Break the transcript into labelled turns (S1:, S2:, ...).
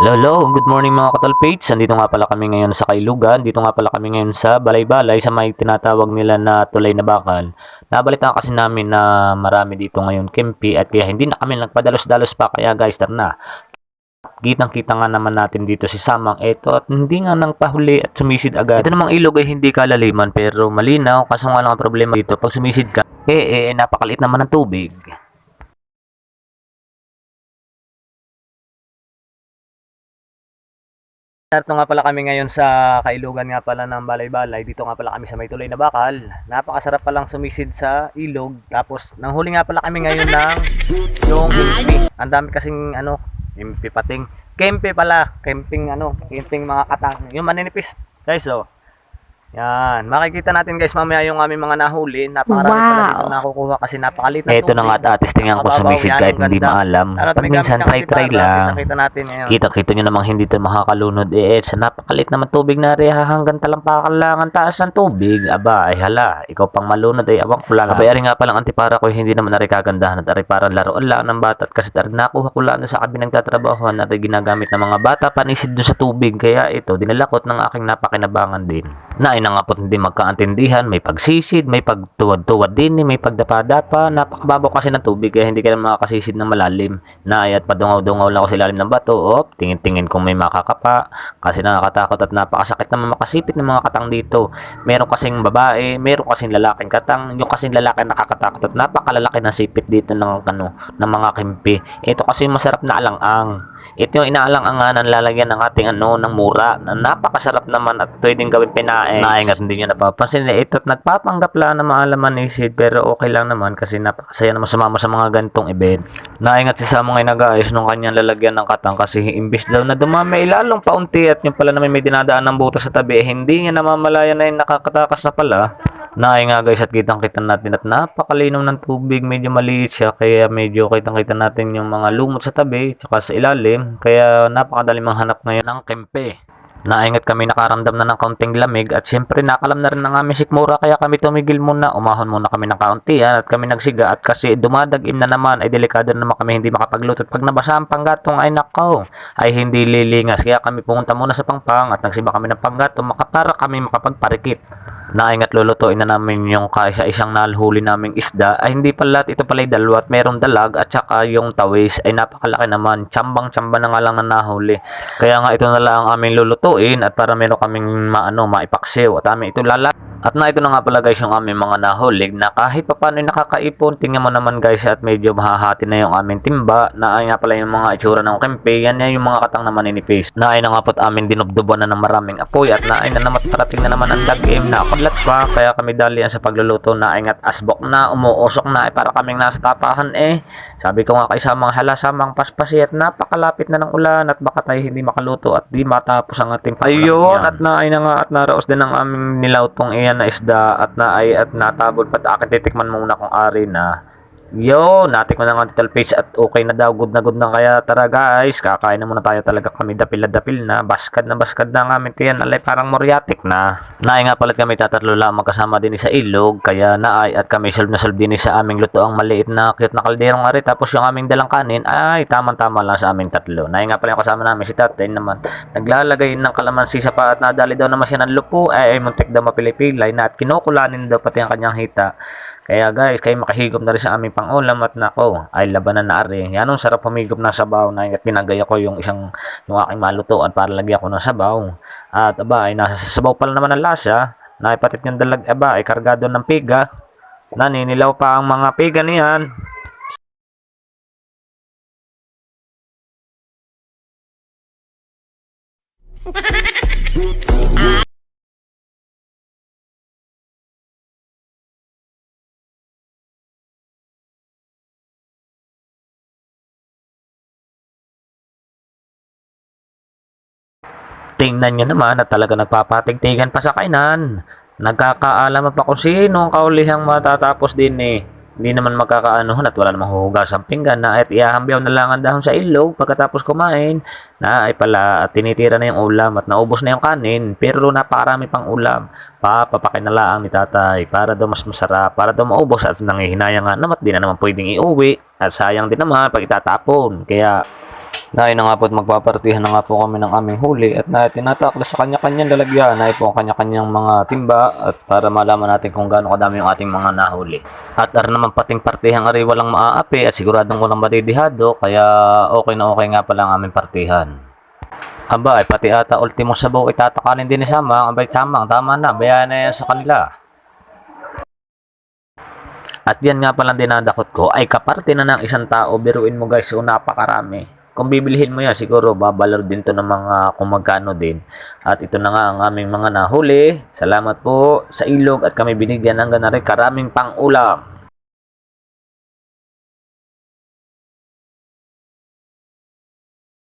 S1: Hello, good morning mga katalpates. Nandito nga pala kami ngayon sa Kailugan. Dito nga pala kami ngayon sa Balay-Balay sa may tinatawag nila na Tulay na Bakal. Nabalitaan kasi namin na marami dito ngayon Kempi at kaya hindi na kami nagpadalos-dalos pa. Kaya guys, tara na. Kitang-kita nga naman natin dito si Samang eto at hindi nga nang pahuli at sumisid agad. Ito namang ilog ay hindi kalaliman pero malinaw. Kaso nga lang ang problema dito pag sumisid ka, napakaliit naman ng tubig. Narito nga pala kami ngayon sa Kailugan nga pala ng Balay-Balay. Dito nga pala kami sa may Tulay na Bakal. Napakasarap palang sumisid sa ilog. Tapos nanghuli nga pala kami ngayon ng yung kempi. Ang dami kasing kempi pating. Kempi pala, camping mga katang. Yung maninipis. Guys, yan, makikita natin guys mamaya yung aming mga nahuli. Napakarami pala dito nakukuha kasi napakaliit na tubig. Ito na nga at atistingan ko sumisid kahit hindi maalam. Pag minsan try lang. Kita-kita nyo namang hindi ito makakalunod. Sa napakaliit naman tubig na rin hanggang talampakan lang ang taas ng tubig. Aba, ay hala, ikaw pang malunod ay awang ko lang. Abay, ari nga palang antipara ko hindi naman ari kagandahan at ari parang laruan lang ng bata. Kasi ari nakuha ko lang sa kabinang tatrabaho na ari ginagamit ng mga bata panisid doon sa tubig. Kaya ito, dinalakot ng aking napakinabangan din. Na nga po hindi magkaantindihan, may pagsisid, may pagtuwad-tuwad din, may pagdapa-dapa, napakababaw kasi ng tubig kaya hindi ka na makakasisid ng malalim. At padungaw-dungaw lang ako sa ilalim ng bato, tingin-tingin kung may makakapa, kasi nakakatakot at napakasakit naman makasipit ng mga katang dito. Meron kasing babae, meron kasing lalaking katang, yung kasing lalaki nakakatakot at napakalalaki ng sipit dito ng mga kimpi. Ito kasi masarap na alang-ang. Ito yung inaalang-anganan lalagyan ng ating ng mura na napakasarap naman at pwedeng gawin pinae. Naingat hindi nyo napapansin ito at nagpapanggap lang na maalaman ni Sid pero okay lang naman kasi napakasaya naman sumama sa mga gantong event. Naingat si Samong ay nag-aayos nung kanyang lalagyan ng katang kasi imbis daw na dumami ilalong paunti at yung pala naman may dinadaan ng butas sa tabi hindi niya namamalayan na yung nakakatakas na pala. Nga guys at kitang-kita natin at napakalinaw ng tubig, medyo maliit siya kaya medyo kitang-kita natin yung mga lumot sa tabi tsaka sa ilalim kaya napakadali manghanap ngayon ng kempe. Naingat kami nakaramdam na ng kaunting lamig at syempre nakalam na rin ng aming sikmura kaya kami tumigil muna, umahon muna kami ng kauntian at kami nagsiga at kasi dumadagim na naman ay delikado naman kami hindi makapagluto at pag nabasa ang panggatong ay nakaw ay hindi lilingas kaya kami pumunta muna sa pangpang at nagsiba kami ng panggatong para kami makapagparikit. Naingat lulutuin na namin yung kaisa-isang nalhuli naming isda ay hindi pala ito pala dalawa at merong dalag at saka yung tawis ay napakalaki naman, tsambang-tsamba na nga lang na nahuli kaya nga ito na lang ang aming lulutuin at para meron kaming maipaksiw at amin ito at ito na nga pala guys yung aming mga nahulig na kahit pa paano nakakaipon. Tingnan mo naman guys at medyo mahahati na yung aming timba na ay nga pala yung mga itsura ng kempe. Yan yung mga katang na maninipis. Na ay na nga po't aming dinubduban na ng maraming apoy at na ay na naman parating na naman ang dagim na akadlat pa. Kaya kami dali sa pagluluto na ay nga't asbok na, umuusok na ay para kaming nasa tapahan Sabi ko nga kay Samang hala Samang paspasi at napakalapit na ng ulan at baka tayo hindi makaluto at di matapos ang ating ayun at na ay na nga at naraos din ang aming nilawtong na isda at natabol pat akin titikman muna kung ari na. Natikman na nga Little Fish at okay na daw, good na kaya tara guys, kakain na muna tayo talaga kami dapil na baskad na nga amin tiyan, alay parang moryatik na. Naay nga palit kami tatatlo lang magkasama din sa ilog, kaya naay at kami solve din sa aming luto ang maliit na cute na kalderong ari tapos yung aming dalang kanin ay tamang-tama lang sa aming tatlo. Naay nga pala yung kasama namin si tatay naman, naglalagay ng kalamansi sa pa at nadali daw naman siya ng lupo ay muntik daw mapilipilay na at kinukulanin daw pati ang kanyang hita. Kaya guys, kayo makahigop na rin sa aming pangulam at nako, ay labanan na ari. Yan ang sarap humigop ng sabaw na at pinagaya ko yung aking malutuan para lagyan ko ng sabaw. At aba, ay nasa sabaw pala naman ang lasa. Naipatit yung dalag, aba, ay kargado ng piga. Naninilaw pa ang mga piga niyan. Tingnan nyo naman at talaga nagpapatigtigan pa sa kainan. Nagkakaalam pa kung sino ang kaulihang matatapos din Hindi naman magkakaanohan at wala namang huhugas ang pinggan na at ihahambyaw na lang ang dahon sa ilog pagkatapos kumain. Na ay pala at tinitira na yung ulam at naubos na yung kanin pero napakarami pang ulam. Papapakinalaang ni tatay para daw mas masarap, para daw maubos at nangihinayang nga naman di na naman pwedeng iuwi at sayang din naman pag itatapon. Kaya Dahil na nga po at magpapartihan na nga po kami ng aming huli at na tinatakla sa kanya-kanyang lalagyan ay po ang kanya-kanyang mga timba at para malaman natin kung gaano kadami yung ating mga nahuli. At naman pating partihan ari walang maaapi at siguradong walang madidihado kaya okay na okay nga pala ang aming partihan. Aba, ay pati ata ultimo sabaw itatakalin din ni Sama. Abay, tama na, bayaan na yan sa kanila. At yan nga palang dinadakot ko ay kaparte na ng isang tao. Biruin mo guys, so napakarami. Kung bibilihin mo yan, siguro babalor din to ng mga kung magkano din. At ito na nga ang aming mga nahuli. Salamat po sa ilog at kami binigyan ng ganari karaming pang ulam.